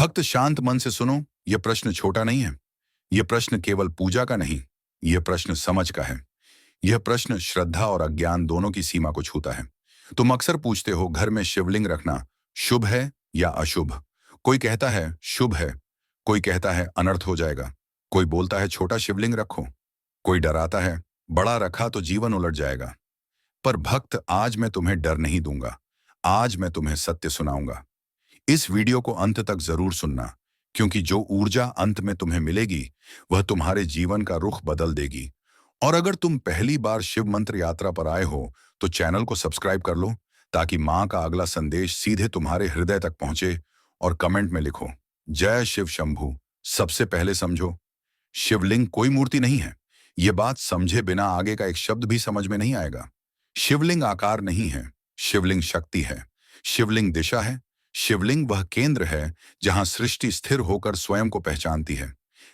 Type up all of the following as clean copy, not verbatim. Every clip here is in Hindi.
भक्त शांत मन से सुनो, यह प्रश्न छोटा नहीं है। यह प्रश्न केवल पूजा का नहीं, यह प्रश्न समझ का है। यह प्रश्न श्रद्धा और अज्ञान दोनों की सीमा को छूता है। तुम अक्सर पूछते हो, घर में शिवलिंग रखना शुभ है या अशुभ। कोई कहता है शुभ है, कोई कहता है अनर्थ हो जाएगा, कोई बोलता है छोटा शिवलिंग रखो, कोई डराता है बड़ा रखा तो जीवन उलट जाएगा। पर भक्त, आज मैं तुम्हें डर नहीं दूंगा, आज मैं तुम्हें सत्य सुनाऊंगा। इस वीडियो को अंत तक जरूर सुनना, क्योंकि जो ऊर्जा अंत में तुम्हें मिलेगी वह तुम्हारे जीवन का रुख बदल देगी। और अगर तुम पहली बार शिव मंत्र यात्रा पर आए हो तो चैनल को सब्सक्राइब कर लो, ताकि मां का अगला संदेश सीधे तुम्हारे हृदय तक पहुंचे। और कमेंट में लिखो, जय शिव शंभू। सबसे पहले समझो, शिवलिंग कोई मूर्ति नहीं है। यह बात समझे बिना आगे का एक शब्द भी समझ में नहीं आएगा। शिवलिंग आकार नहीं है, शिवलिंग शक्ति है। शिवलिंग दिशा है। शिवलिंग वह केंद्र है जहां सृष्टि स्थिर होकर स्वयं को पहचानती है।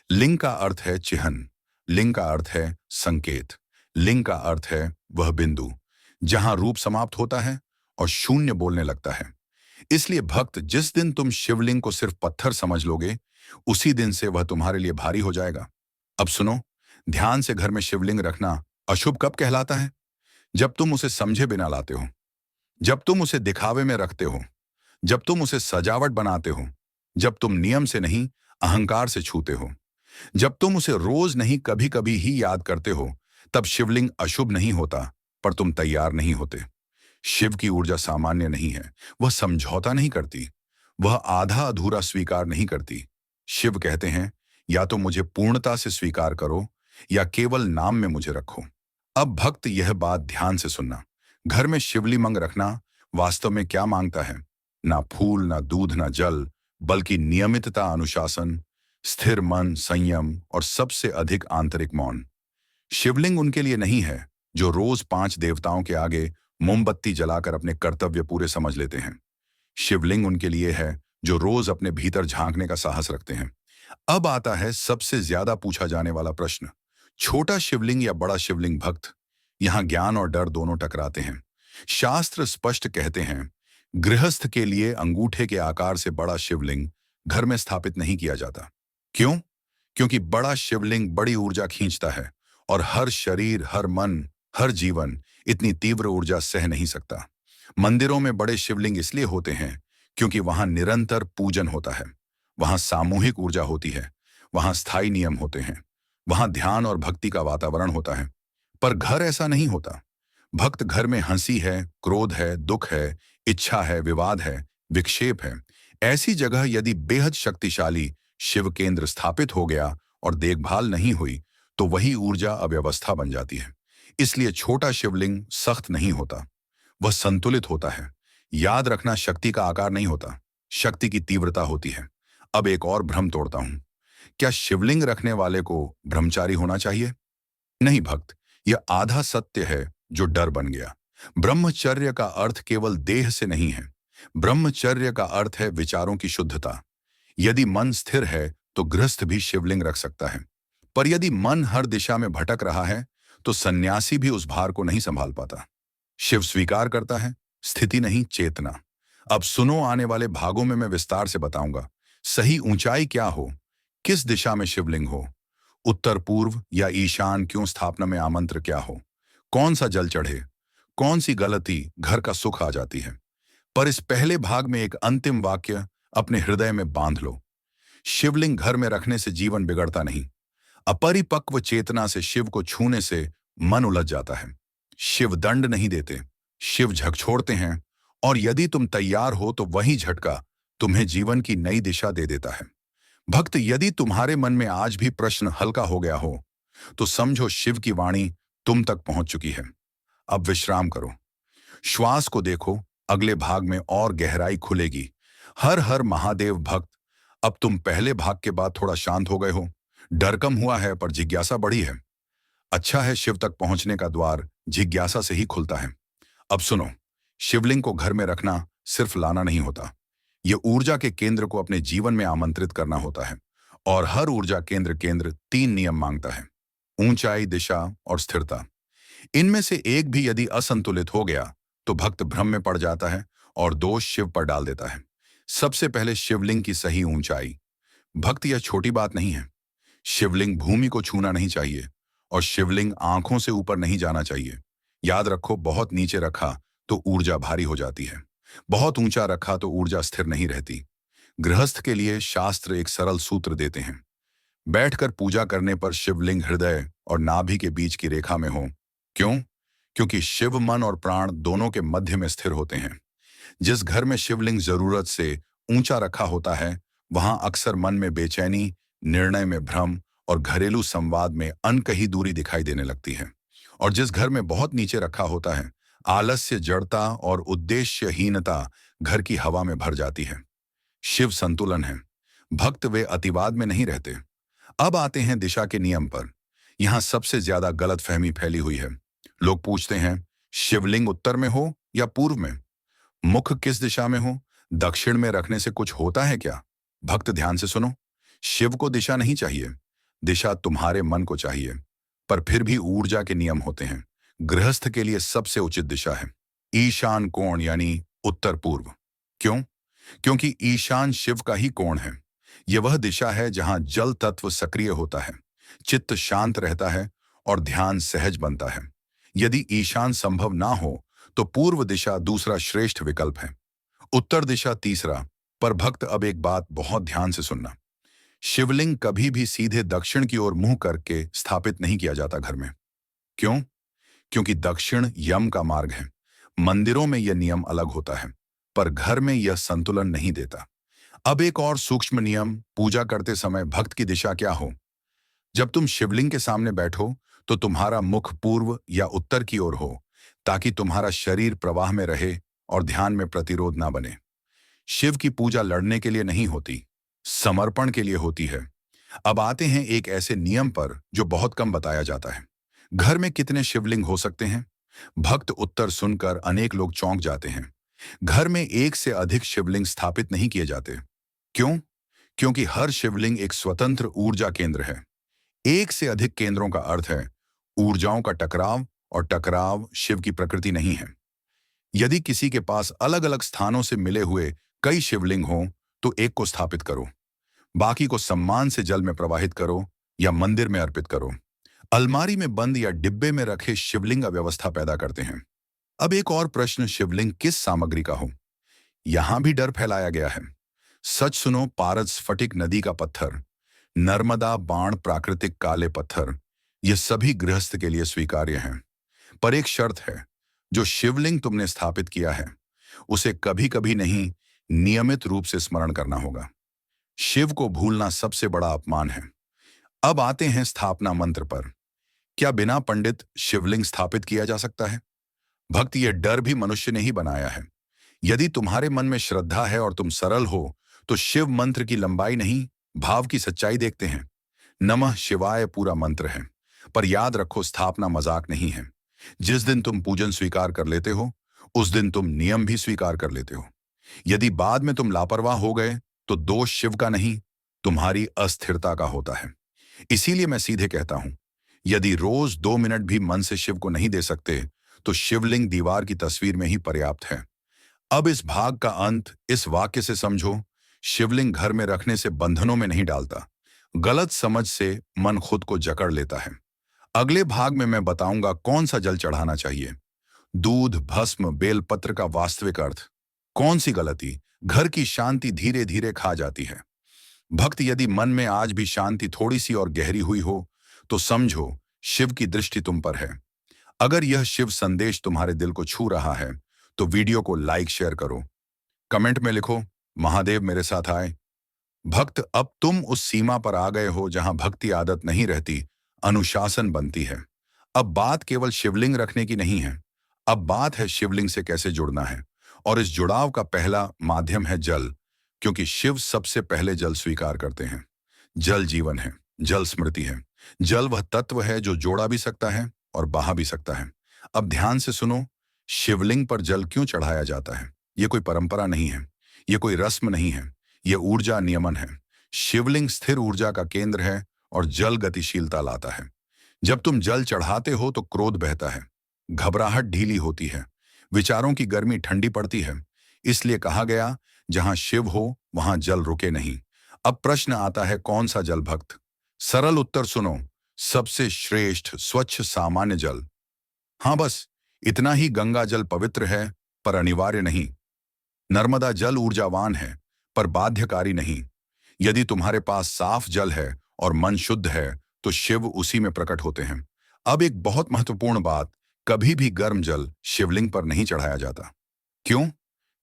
लिंग का अर्थ है चिन्ह, लिंग का अर्थ है संकेत, लिंग का अर्थ है वह बिंदु जहां रूप समाप्त होता है और शून्य बोलने लगता है। इसलिए भक्त, जिस दिन तुम शिवलिंग को सिर्फ पत्थर समझ लोगे, उसी दिन से वह तुम्हारे लिए भारी हो जाएगा। अब सुनो ध्यान से, घर में शिवलिंग रखना अशुभ कब कहलाता है? जब तुम उसे समझे बिना लाते हो, जब तुम उसे दिखावे में रखते हो, जब तुम उसे सजावट बनाते हो, जब तुम नियम से नहीं अहंकार से छूते हो, जब तुम उसे रोज नहीं कभी कभी ही याद करते हो, तब शिवलिंग अशुभ नहीं होता, पर तुम तैयार नहीं होते। शिव की ऊर्जा सामान्य नहीं है। वह समझौता नहीं करती, वह आधा अधूरा स्वीकार नहीं करती। शिव कहते हैं, या तो मुझे पूर्णता से स्वीकार करो या केवल नाम में मुझे रखो। अब भक्त, यह बात ध्यान से सुनना। घर में शिवलिंग रखना वास्तव में क्या मांगता है? ना फूल, ना दूध, ना जल, बल्कि नियमितता, अनुशासन, स्थिर मन, संयम और सबसे अधिक आंतरिक मौन। शिवलिंग उनके लिए नहीं है जो रोज 5 देवताओं के आगे मोमबत्ती जलाकर अपने कर्तव्य पूरे समझ लेते हैं। शिवलिंग उनके लिए है जो रोज अपने भीतर झांकने का साहस रखते हैं। अब आता है सबसे ज्यादा पूछा जाने वाला प्रश्न, छोटा शिवलिंग या बड़ा शिवलिंग? भक्त, यहां ज्ञान और डर दोनों टकराते हैं। शास्त्र स्पष्ट कहते हैं, गृहस्थ के लिए अंगूठे के आकार से बड़ा शिवलिंग घर में स्थापित नहीं किया जाता। क्यों? क्योंकि बड़ा शिवलिंग बड़ी ऊर्जा खींचता है, और हर शरीर, हर मन, हर जीवन इतनी तीव्र ऊर्जा सह नहीं सकता। मंदिरों में बड़े शिवलिंग इसलिए होते हैं क्योंकि वहां निरंतर पूजन होता है, वहां सामूहिक ऊर्जा होती है, वहां स्थायी नियम होते हैं, वहां ध्यान और भक्ति का वातावरण होता है। पर घर ऐसा नहीं होता। भक्त, घर में हंसी है, क्रोध है, दुख है, इच्छा है, विवाद है, विक्षेप है। ऐसी जगह यदि बेहद शक्तिशाली शिव केंद्र स्थापित हो गया और देखभाल नहीं हुई, तो वही ऊर्जा अव्यवस्था बन जाती है। इसलिए छोटा शिवलिंग सख्त नहीं होता, वह संतुलित होता है। याद रखना, शक्ति का आकार नहीं होता, शक्ति की तीव्रता होती है। अब एक और भ्रम तोड़ता हूं। क्या शिवलिंग रखने वाले को ब्रह्मचारी होना चाहिए? नहीं भक्त, यह आधा सत्य है जो डर बन गया। ब्रह्मचर्य का अर्थ केवल देह से नहीं है। ब्रह्मचर्य का अर्थ है विचारों की शुद्धता। यदि मन स्थिर है तो गृहस्थ भी शिवलिंग रख सकता है। पर यदि मन हर दिशा में भटक रहा है तो सन्यासी भी उस भार को नहीं संभाल पाता। शिव स्वीकार करता है स्थिति नहीं, चेतना। अब सुनो, आने वाले भागों में मैं विस्तार से बताऊंगा सही ऊंचाई क्या हो, किस दिशा में शिवलिंग हो, उत्तर पूर्व या ईशान क्यों, स्थापना में आमंत्र क्या हो, कौन सा जल चढ़े, कौन सी गलती घर का सुख आ जाती है। पर इस पहले भाग में एक अंतिम वाक्य अपने हृदय में बांध लो, शिवलिंग घर में रखने से जीवन बिगड़ता नहीं। अपरिपक्व चेतना से शिव को छूने से मन उलझ जाता है। शिव दंड नहीं देते, शिव झकझोरते हैं, और यदि तुम तैयार हो तो वही झटका तुम्हें जीवन की नई दिशा दे देता है। भक्त, यदि तुम्हारे मन में आज भी प्रश्न हल्का हो गया हो तो समझो शिव की वाणी तुम तक पहुंच चुकी है। अब विश्राम करो, श्वास को देखो, अगले भाग में और गहराई खुलेगी। हर हर महादेव। भक्त, अब तुम पहले भाग के बाद थोड़ा शांत हो गए हो, डर कम हुआ है पर जिज्ञासा बढ़ी है। अच्छा है, शिव तक पहुंचने का द्वार जिज्ञासा से ही खुलता है। अब सुनो, शिवलिंग को घर में रखना सिर्फ लाना नहीं होता, यह ऊर्जा के केंद्र को अपने जीवन में आमंत्रित करना होता है। और हर ऊर्जा केंद्र केंद्र 3 नियम मांगता है, ऊंचाई, दिशा और स्थिरता। इनमें से एक भी यदि असंतुलित हो गया तो भक्त भ्रम में पड़ जाता है और दोष शिव पर डाल देता है। सबसे पहले शिवलिंग की सही ऊंचाई। भक्त यह छोटी बात नहीं है। शिवलिंग भूमि को छूना नहीं चाहिए और शिवलिंग आंखों से ऊपर नहीं जाना चाहिए। याद रखो, बहुत नीचे रखा तो ऊर्जा भारी हो जाती है, बहुत ऊंचा रखा तो ऊर्जा स्थिर नहीं रहती। गृहस्थ के लिए शास्त्र एक सरल सूत्र देते हैं। बैठकर पूजा करने पर शिवलिंग हृदय और नाभि के बीच की रेखा में हो। क्यों? क्योंकि शिव मन और प्राण दोनों के मध्य में स्थिर होते हैं। जिस घर में शिवलिंग जरूरत से ऊंचा रखा होता है, वहां अक्सर मन में बेचैनी, निर्णय में भ्रम और घरेलू संवाद में अनकही दूरी दिखाई देने लगती है। और जिस घर में बहुत नीचे रखा होता है, आलस्य, जड़ता और उद्देश्यहीनता घर की हवा में भर जाती है। शिव संतुलन है। भक्त वे अतिवाद में नहीं रहते। अब आते हैं दिशा के नियम पर। यहां सबसे ज्यादा गलतफहमी फैली हुई है। लोग पूछते हैं, शिवलिंग उत्तर में हो या पूर्व में? मुख किस दिशा में हो? दक्षिण में रखने से कुछ होता है क्या? भक्त ध्यान से सुनो, शिव को दिशा नहीं चाहिए, दिशा तुम्हारे मन को चाहिए। पर फिर भी ऊर्जा के नियम होते हैं। गृहस्थ के लिए सबसे उचित दिशा है ईशान कोण, यानी उत्तर पूर्व। क्यों? क्योंकि ईशान शिव का ही कोण है। यह वह दिशा है जहां जल तत्व सक्रिय होता है, चित्त शांत रहता है और ध्यान सहज बनता है। यदि ईशान संभव ना हो तो पूर्व दिशा दूसरा श्रेष्ठ विकल्प है, उत्तर दिशा तीसरा। पर भक्त, अब एक बात बहुत ध्यान से सुनना। शिवलिंग कभी भी सीधे दक्षिण की ओर मुंह करके स्थापित नहीं किया जाता घर में। क्यों? क्योंकि दक्षिण यम का मार्ग है। मंदिरों में यह नियम अलग होता है, पर घर में यह संतुलन नहीं देता। अब एक और सूक्ष्म नियम, पूजा करते समय भक्त की दिशा क्या हो। जब तुम शिवलिंग के सामने बैठो तो तुम्हारा मुख पूर्व या उत्तर की ओर हो, ताकि तुम्हारा शरीर प्रवाह में रहे और ध्यान में प्रतिरोध ना बने। शिव की पूजा लड़ने के लिए नहीं होती, समर्पण के लिए होती है। अब आते हैं एक ऐसे नियम पर जो बहुत कम बताया जाता है। घर में कितने शिवलिंग हो सकते हैं? भक्त उत्तर सुनकर अनेक लोग चौंक जाते हैं। घर में एक से अधिक शिवलिंग स्थापित नहीं किए जाते। क्यों? क्योंकि हर शिवलिंग एक स्वतंत्र ऊर्जा केंद्र है। एक से अधिक केंद्रों का अर्थ है ऊर्जाओं का टकराव, और टकराव शिव की प्रकृति नहीं है। यदि किसी के पास अलग अलग स्थानों से मिले हुए कई शिवलिंग हों, तो एक को स्थापित करो, बाकी को सम्मान से जल में प्रवाहित करो या मंदिर में अर्पित करो। अलमारी में बंद या डिब्बे में रखे शिवलिंग अव्यवस्था पैदा करते हैं। अब एक और प्रश्न, शिवलिंग किस सामग्री का हो? यहां भी डर फैलाया गया है। सच सुनो, पारद स्फटिक नदी का पत्थर, नर्मदा बाण प्राकृतिक काले पत्थर, ये सभी गृहस्थ के लिए स्वीकार्य हैं। पर एक शर्त है, जो शिवलिंग तुमने स्थापित किया है उसे कभी कभी नहीं, नियमित रूप से स्मरण करना होगा। शिव को भूलना सबसे बड़ा अपमान है। अब आते हैं स्थापना मंत्र पर। क्या बिना पंडित शिवलिंग स्थापित किया जा सकता है? भक्त, यह डर भी मनुष्य ने ही बनाया है। यदि तुम्हारे मन में श्रद्धा है और तुम सरल हो, तो शिव मंत्र की लंबाई नहीं, भाव की सच्चाई देखते हैं। नमः शिवाय पूरा मंत्र है, पर याद रखो, स्थापना मजाक नहीं है। जिस दिन तुम पूजन स्वीकार कर लेते हो, उस दिन तुम नियम भी स्वीकार कर लेते हो। यदि बाद में तुम लापरवाह हो गए, तो दोष शिव का नहीं, तुम्हारी अस्थिरता का होता है। इसीलिए मैं सीधे कहता हूं, यदि रोज 2 मिनट भी मन से शिव को नहीं दे सकते, तो शिवलिंग दीवार की तस्वीर में ही पर्याप्त है। अब इस भाग का अंत इस वाक्य से समझो, शिवलिंग घर में रखने से बंधनों में नहीं डालता, गलत समझ से मन खुद को जकड़ लेता है। अगले भाग में मैं बताऊंगा कौन सा जल चढ़ाना चाहिए, दूध, भस्म, बेलपत्र का वास्तविक अर्थ, कौन सी गलती घर की शांति धीरे धीरे खा जाती है। भक्त, यदि मन में आज भी शांति थोड़ी सी और गहरी हुई हो, तो समझो शिव की दृष्टि तुम पर है। अगर यह शिव संदेश तुम्हारे दिल को छू रहा है, तो वीडियो को लाइक शेयर करो, कमेंट में लिखो महादेव मेरे साथ आए। भक्त, अब तुम उस सीमा पर आ गए हो जहां भक्ति आदत नहीं रहती, अनुशासन बनती है। अब बात केवल शिवलिंग रखने की नहीं है, अब बात है शिवलिंग से कैसे जुड़ना है। और इस जुड़ाव का पहला माध्यम है जल, क्योंकि शिव सबसे पहले जल स्वीकार करते हैं। जल जीवन है, जल स्मृति है। जल वह तत्व है जो जोड़ा भी सकता है और बहा भी सकता है। अब ध्यान से सुनो, शिवलिंग पर जल क्यों चढ़ाया जाता है? यह कोई परंपरा नहीं है, यह कोई रस्म नहीं है, यह ऊर्जा नियमन है। शिवलिंग स्थिर ऊर्जा का केंद्र है और जल गतिशीलता लाता है। जब तुम जल चढ़ाते हो तो क्रोध बहता है, घबराहट ढीली होती है, विचारों की गर्मी ठंडी पड़ती है। इसलिए कहा गया, जहां शिव हो वहां जल रुके नहीं। अब प्रश्न आता है, कौन सा जल भक्त? सरल उत्तर सुनो, सबसे श्रेष्ठ स्वच्छ सामान्य जल। हाँ, बस इतना ही। गंगा जल पवित्र है पर अनिवार्य नहीं। नर्मदा जल ऊर्जावान है पर बाध्यकारी नहीं। यदि तुम्हारे पास साफ जल है और मन शुद्ध है तो शिव उसी में प्रकट होते हैं। अब एक बहुत महत्वपूर्ण बात, कभी भी गर्म जल शिवलिंग पर नहीं चढ़ाया जाता। क्यों?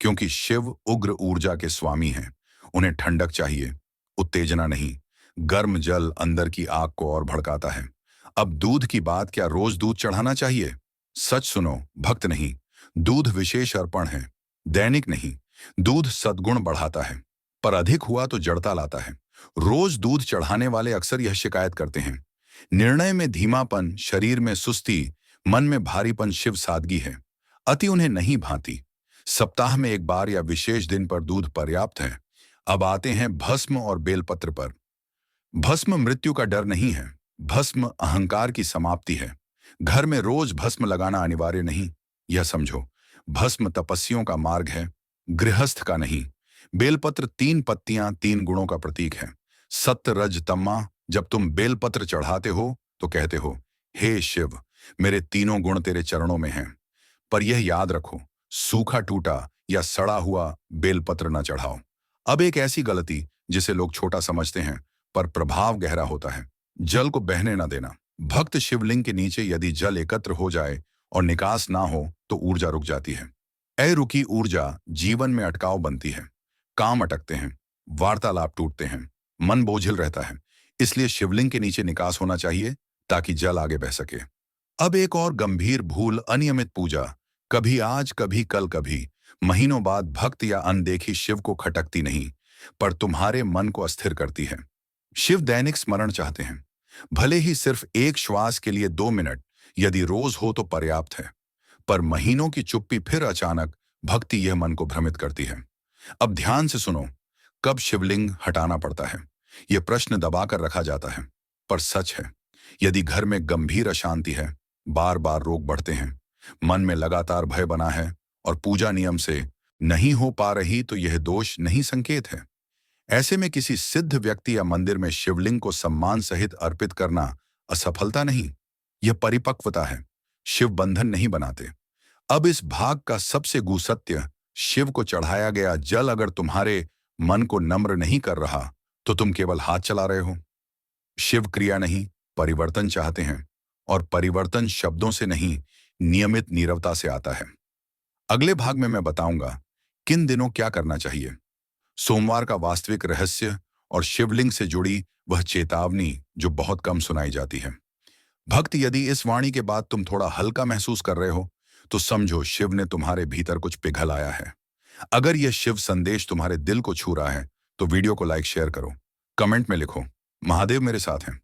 क्योंकि शिव उग्र ऊर्जा के स्वामी हैं। उन्हें ठंडक चाहिए, उत्तेजना नहीं। गर्म जल अंदर की आग को और भड़काता है। अब दूध की बात, क्या रोज दूध चढ़ाना चाहिए? सच सुनो, भक्त नहीं। दूध विशेष अर्पण है, दैनिक नहीं। दूध सद्गुण बढ़ाता है, पर अधिक हुआ तो जड़ता लाता है। रोज दूध चढ़ाने वाले अक्सर यह शिकायत करते हैं, निर्णय में धीमापन, शरीर में सुस्ती, मन में भारीपन। शिव सादगी है, अति उन्हें नहीं भांति। सप्ताह में एक बार या विशेष दिन पर दूध पर्याप्त है। अब आते हैं भस्म और बेलपत्र पर। भस्म मृत्यु का डर नहीं है, भस्म अहंकार की समाप्ति है। घर में रोज भस्म लगाना अनिवार्य नहीं, यह समझो। भस्म तपस्वियों का मार्ग है, गृहस्थ का नहीं। बेलपत्र 3 पत्तियां 3 गुणों का प्रतीक है, सत्य रज तम्मा। जब तुम बेलपत्र चढ़ाते हो तो कहते हो, हे शिव, मेरे तीनों गुण तेरे चरणों में हैं। पर यह याद रखो, सूखा टूटा या सड़ा हुआ बेलपत्र न चढ़ाओ। अब एक ऐसी गलती जिसे लोग छोटा समझते हैं पर प्रभाव गहरा होता है, जल को बहने न देना। भक्त शिवलिंग के नीचे यदि जल एकत्र हो जाए और निकास ना हो तो ऊर्जा रुक जाती है। रुकी ऊर्जा जीवन में अटकाव बनती है, काम अटकते हैं, वार्तालाप टूटते हैं, मन बोझिल रहता है। इसलिए शिवलिंग के नीचे निकास होना चाहिए ताकि जल आगे बह सके। अब एक और गंभीर भूल, अनियमित पूजा। कभी आज कभी कल, कभी महीनों बाद। भक्त या अनदेखी शिव को खटकती नहीं पर तुम्हारे मन को अस्थिर करती है। शिव दैनिक स्मरण चाहते हैं, भले ही सिर्फ एक श्वास के लिए 2 मिनट। यदि रोज हो तो पर्याप्त है, पर महीनों की चुप्पी, फिर अचानक भक्ति, यह मन को भ्रमित करती है। अब ध्यान से सुनो, कब शिवलिंग हटाना पड़ता है? यह प्रश्न दबाकर रखा जाता है, पर सच है। यदि घर में गंभीर अशांति है, बार बार रोग बढ़ते हैं, मन में लगातार भय बना है और पूजा नियम से नहीं हो पा रही, तो यह दोष नहीं, संकेत है। ऐसे में किसी सिद्ध व्यक्ति या मंदिर में शिवलिंग को सम्मान सहित अर्पित करना असफलता नहीं, यह परिपक्वता है। शिव बंधन नहीं बनाते। अब इस भाग का सबसे गुसत्य, शिव को चढ़ाया गया जल अगर तुम्हारे मन को नम्र नहीं कर रहा तो तुम केवल हाथ चला रहे हो। शिव क्रिया नहीं, परिवर्तन चाहते हैं, और परिवर्तन शब्दों से नहीं, नियमित नीरवता से आता है। अगले भाग में मैं बताऊंगा किन दिनों क्या करना चाहिए, सोमवार का वास्तविक रहस्य और शिवलिंग से जुड़ी वह चेतावनी जो बहुत कम सुनाई जाती है। भक्त, यदि इस वाणी के बाद तुम थोड़ा हल्का महसूस कर रहे हो तो समझो शिव ने तुम्हारे भीतर कुछ पिघलाया है। अगर यह शिव संदेश तुम्हारे दिल को छू रहा है तो वीडियो को लाइक शेयर करो, कमेंट में लिखो, महादेव मेरे साथ हैं।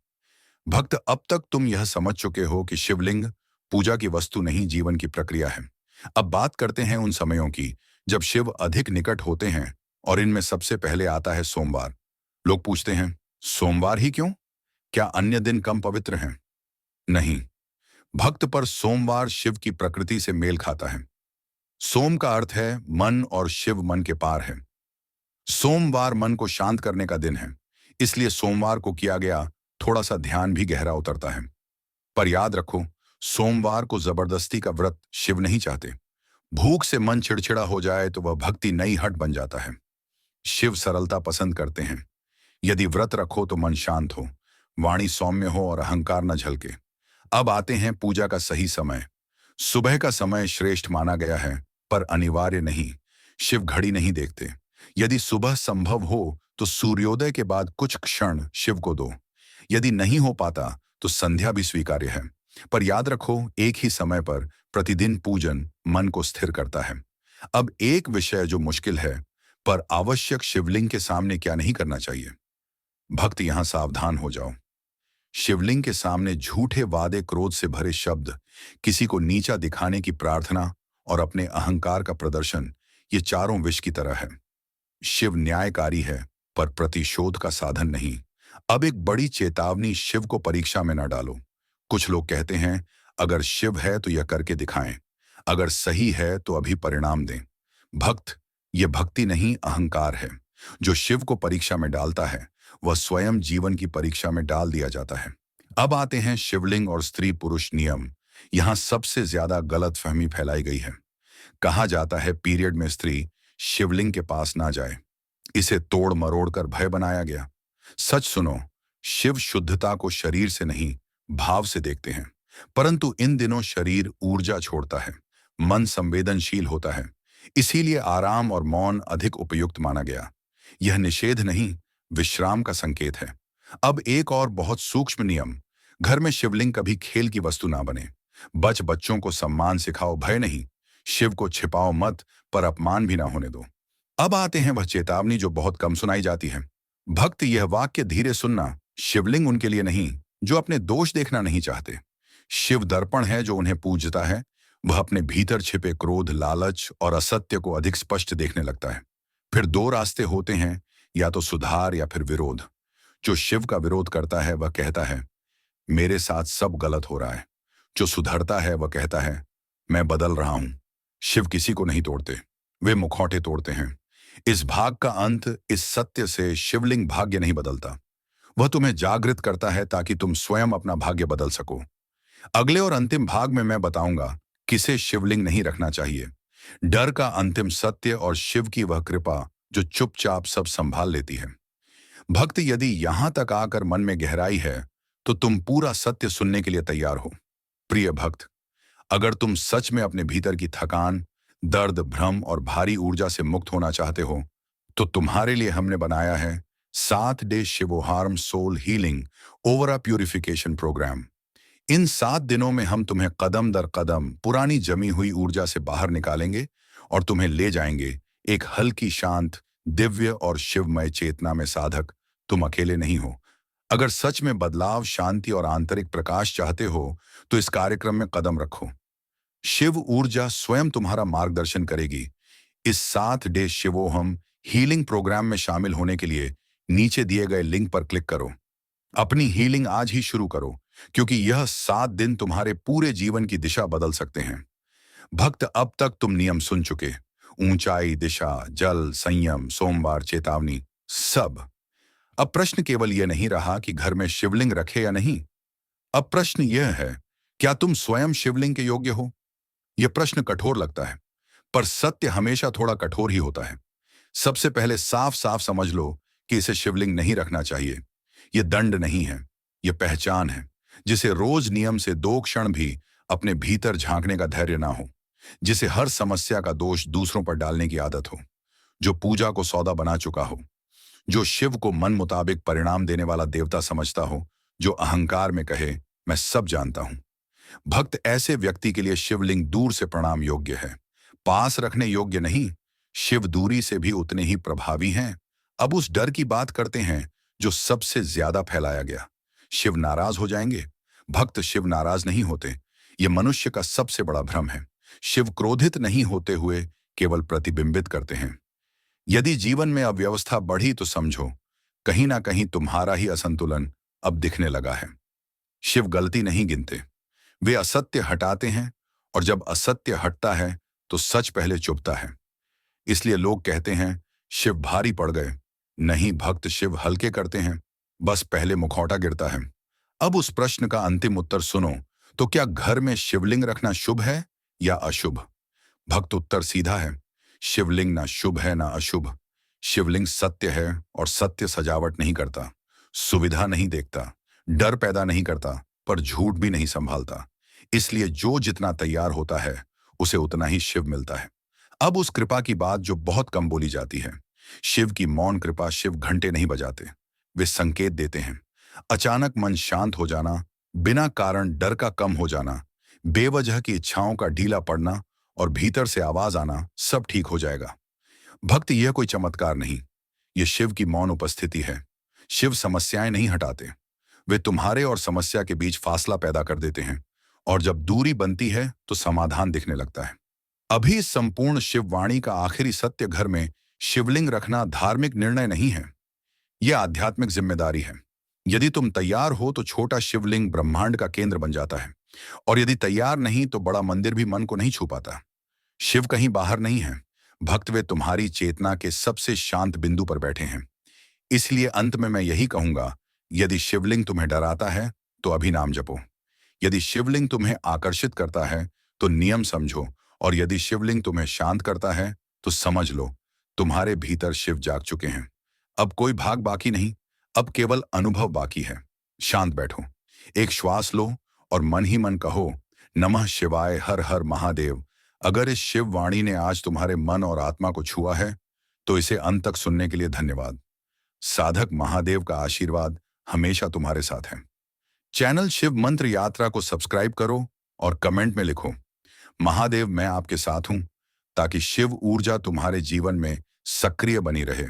भक्त, अब तक तुम यह समझ चुके हो कि शिवलिंग पूजा की वस्तु नहीं, जीवन की प्रक्रिया है। अब बात करते हैं उन समयों की जब शिव अधिक निकट होते हैं, और इनमें सबसे पहले आता है सोमवार। लोग पूछते हैं, सोमवार ही क्यों? क्या अन्य दिन कम पवित्र हैं? नहीं, भक्त, पर सोमवार शिव की प्रकृति से मेल खाता है। सोम का अर्थ है मन, और शिव मन के पार है। सोमवार मन को शांत करने का दिन है, इसलिए सोमवार को किया गया थोड़ा सा ध्यान भी गहरा उतरता है। पर याद रखो, सोमवार को जबरदस्ती का व्रत शिव नहीं चाहते। भूख से मन चिड़चिड़ा हो जाए तो वह भक्ति नई हट बन जाता है। शिव सरलता पसंद करते हैं। यदि व्रत रखो तो मन शांत हो, वाणी सौम्य हो और अहंकार न झलके। अब आते हैं पूजा का सही समय। सुबह का समय श्रेष्ठ माना गया है, पर अनिवार्य नहीं। शिव घड़ी नहीं देखते। यदि सुबह संभव हो तो सूर्योदय के बाद कुछ क्षण शिव को दो। यदि नहीं हो पाता तो संध्या भी स्वीकार्य है। पर याद रखो, एक ही समय पर प्रतिदिन पूजन मन को स्थिर करता है। अब एक विषय जो मुश्किल है पर आवश्यक, शिवलिंग के सामने क्या नहीं करना चाहिए। भक्त, यहां सावधान हो जाओ। शिवलिंग के सामने झूठे वादे, क्रोध से भरे शब्द, किसी को नीचा दिखाने की प्रार्थना और अपने अहंकार का प्रदर्शन, ये चारों विष की तरह है। शिव न्यायकारी है पर प्रतिशोध का साधन नहीं। अब एक बड़ी चेतावनी, शिव को परीक्षा में न डालो। कुछ लोग कहते हैं, अगर शिव है तो यह करके दिखाएं, अगर सही है तो अभी परिणाम दें। भक्त, ये भक्ति नहीं, अहंकार है। जो शिव को परीक्षा में डालता है वह स्वयं जीवन की परीक्षा में डाल दिया जाता है। अब आते हैं शिवलिंग और स्त्री पुरुष नियम। यहाँ सबसे ज्यादा गलतफहमी फैलाई गई है। कहा जाता है पीरियड में स्त्री शिवलिंग के पास ना जाए, इसे तोड़ मरोड़ कर भय बनाया गया। सच सुनो, शिव शुद्धता को शरीर से नहीं भाव से देखते हैं। परंतु इन दिनों शरीर ऊर्जा छोड़ता है, मन संवेदनशील होता है, इसीलिए आराम और मौन अधिक उपयुक्त माना गया। यह निषेध नहीं, विश्राम का संकेत है। अब एक और बहुत सूक्ष्म नियम, घर में शिवलिंग कभी खेल की वस्तु ना बने। बच्चों को सम्मान सिखाओ, भय नहीं। शिव को छिपाओ मत, पर अपमान भी ना होने दो। अब आते हैं वह चेतावनी जो बहुत कम सुनाई जाती है। भक्त यह वाक्य धीरे सुनना, शिवलिंग उनके लिए नहीं जो अपने दोष देखना नहीं चाहते। शिव दर्पण है जो उन्हें पूजता है। वह अपने भीतर छिपे क्रोध, लालच और असत्य को अधिक स्पष्ट देखने लगता है। फिर दो रास्ते होते हैं, या तो सुधार या फिर विरोध। जो शिव का विरोध करता है वह कहता है मेरे साथ सब गलत हो रहा है। जो सुधरता है वह कहता है मैं बदल रहा हूं। शिव किसी को नहीं तोड़ते, वे मुखौटे तोड़ते हैं। इस भाग का अंत इस सत्य से, शिवलिंग भाग्य नहीं बदलता। वह तुम्हें जागृत करता है ताकि तुम स्वयं अपना भाग्य बदल सको। अगले और अंतिम भाग में मैं बताऊंगा किसे शिवलिंग नहीं रखना चाहिए, डर का अंतिम सत्य और शिव की वह कृपा जो चुपचाप सब संभाल लेती है। भक्त, यदि यहां तक आकर मन में गहराई है तो तुम पूरा सत्य सुनने के लिए तैयार हो। प्रिय भक्त, अगर तुम सच में अपने भीतर की थकान, दर्द, भ्रम और भारी ऊर्जा से मुक्त होना चाहते हो तो तुम्हारे लिए हमने बनाया है 7 day Shivoham soul healing aura purification program. इन 7 दिनों में हम तुम्हें कदम दर कदम पुरानी जमी हुई ऊर्जा से बाहर निकालेंगे और तुम्हें ले जाएंगे एक हल्की, शांत, दिव्य और शिवमय चेतना में। साधक, तुम अकेले नहीं हो। अगर सच में बदलाव, शांति और आंतरिक प्रकाश चाहते हो तो इस कार्यक्रम में कदम रखो। शिव ऊर्जा स्वयं तुम्हारा मार्गदर्शन करेगी। इस 7 डे शिवोहम हीलिंग प्रोग्राम में शामिल होने के लिए नीचे दिए गए लिंक पर क्लिक करो। अपनी हीलिंग आज ही शुरू करो, क्योंकि यह 7 दिन तुम्हारे पूरे जीवन की दिशा बदल सकते हैं। भक्त, अब तक तुम नियम सुन चुके, ऊंचाई, दिशा, जल, संयम, सोमवार, चेतावनी, सब। अब प्रश्न केवल यह नहीं रहा कि घर में शिवलिंग रखे या नहीं। अब प्रश्न यह है, क्या तुम स्वयं शिवलिंग के योग्य हो? यह प्रश्न कठोर लगता है, पर सत्य हमेशा थोड़ा कठोर ही होता है। सबसे पहले साफ साफ समझ लो कि इसे शिवलिंग नहीं रखना चाहिए। यह दंड नहीं है, यह पहचान है। जिसे रोज नियम से 2 क्षण भी अपने भीतर झांकने का धैर्य ना हो, जिसे हर समस्या का दोष दूसरों पर डालने की आदत हो, जो पूजा को सौदा बना चुका हो, जो शिव को मन मुताबिक परिणाम देने वाला देवता समझता हो, जो अहंकार में कहे मैं सब जानता हूं। भक्त, ऐसे व्यक्ति के लिए शिवलिंग दूर से प्रणाम योग्य है, पास रखने योग्य नहीं। शिव दूरी से भी उतने ही प्रभावी हैं। अब उस डर की बात करते हैं जो सबसे ज्यादा फैलाया गया। शिव नाराज हो जाएंगे? भक्त, शिव नाराज नहीं होते। ये मनुष्य का सबसे बड़ा भ्रम है। शिव क्रोधित नहीं होते हुए केवल प्रतिबिंबित करते हैं। यदि जीवन में अव्यवस्था बढ़ी तो समझो कहीं ना कहीं तुम्हारा ही असंतुलन अब दिखने लगा है। शिव गलती नहीं गिनते, वे असत्य हटाते हैं, और जब असत्य हटता है तो सच पहले चुभता है। इसलिए लोग कहते हैं शिव भारी पड़ गए। नहीं भक्त, शिव हल्के करते हैं, बस पहले मुखौटा गिरता है। अब उस प्रश्न का अंतिम उत्तर सुनो, तो क्या घर में शिवलिंग रखना शुभ है या अशुभ? भक्त, उत्तर सीधा है, शिवलिंग ना शुभ है ना अशुभ। शिवलिंग सत्य है, और सत्य सजावट नहीं करता, सुविधा नहीं देखता, डर पैदा नहीं करता, पर झूठ भी नहीं संभालता। इसलिए जो जितना तैयार होता है उसे उतना ही शिव मिलता है। अब उस कृपा की बात जो बहुत कम बोली जाती है। शिव की मौन कृपा। शिव घंटे नहीं बजाते, वे संकेत देते हैं। अचानक मन शांत हो जाना, बिना कारण डर का कम हो जाना, बेवजह की इच्छाओं का ढीला पड़ना और भीतर से आवाज आना, सब ठीक हो जाएगा। भक्ति यह कोई चमत्कार नहीं, यह शिव की मौन उपस्थिति है। शिव समस्याएं नहीं हटाते, वे तुम्हारे और समस्या के बीच फासला पैदा कर देते हैं, और जब दूरी बनती है तो समाधान दिखने लगता है। अभी इस संपूर्ण शिववाणी का आखिरी सत्य, घर में शिवलिंग रखना धार्मिक निर्णय नहीं है, यह आध्यात्मिक जिम्मेदारी है। यदि तुम तैयार हो तो छोटा शिवलिंग ब्रह्मांड का केंद्र बन जाता है, और यदि तैयार नहीं तो बड़ा मंदिर भी मन को नहीं छू पाता। शिव कहीं बाहर नहीं है, भक्त वे तुम्हारी चेतना के सबसे शांत बिंदु पर बैठे हैं। इसलिए अंत में मैं यही कहूंगा, यदि शिवलिंग तुम्हें डराता है तो अभी नाम जपो। यदि शिवलिंग तुम्हें आकर्षित करता है तो नियम समझो, और यदि शिवलिंग तुम्हें शांत करता है तो समझ लो तुम्हारे भीतर शिव जाग चुके हैं। अब कोई भाग बाकी नहीं, अब केवल अनुभव बाकी है। शांत बैठो, एक श्वास लो और मन ही मन कहो, नमः शिवाय, हर हर महादेव। अगर इस शिव वाणी ने आज तुम्हारे मन और आत्मा को छुआ है तो इसे अंत तक सुनने के लिए धन्यवाद। साधक महादेव का आशीर्वाद हमेशा तुम्हारे साथ है। चैनल शिव मंत्र यात्रा को सब्सक्राइब करो और कमेंट में लिखो, महादेव मैं आपके साथ हूं, ताकि शिव ऊर्जा तुम्हारे जीवन में सक्रिय बनी रहे।